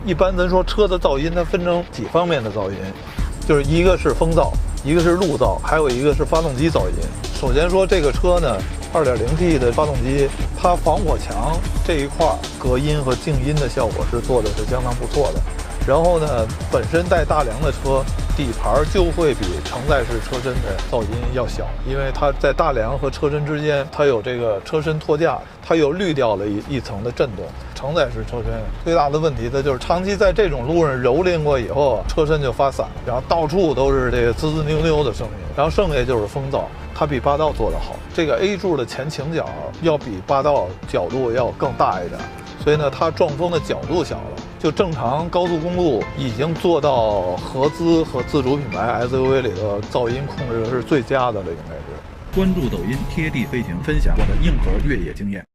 一般咱说车的噪音，它分成几方面的噪音，就是一个是风噪，一个是路噪，还有一个是发动机噪音。首先说这个车呢，2.0T 的发动机，它防火墙这一块隔音和静音的效果是做的是相当不错的。然后呢，本身带大梁的车，底盘就会比承载式车身的噪音要小，因为它在大梁和车身之间，它有这个车身托架，它有滤掉了一层的震动。承载式车身最大的问题，它就是长期在这种路上蹂躏过以后，车身就发散，然后到处都是这个滋滋扭扭的声音，然后剩下就是风噪。它比霸道做得好，这个 A 柱的前倾角要比霸道角度要更大一点，所以呢，它撞风的角度小了。就正常高速公路已经做到合资和自主品牌 SUV 里的噪音控制是最佳的了，应该是。关注抖音贴地飞行，分享我的硬核越野经验。